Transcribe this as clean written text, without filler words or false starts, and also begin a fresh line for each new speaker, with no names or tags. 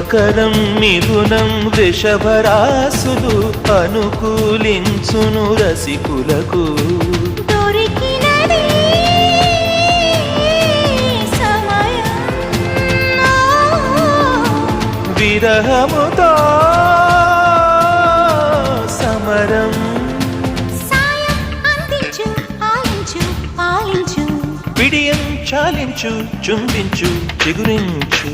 మకరం మిథునం వృషభరాసులు అనుకూలించును రసికులకు
దొరికినది సమయం
విరహముతో సమరం
సాయం అందించు ఆలించు పాలించు
పిడియం చాలించు చుంబించు చిగురించు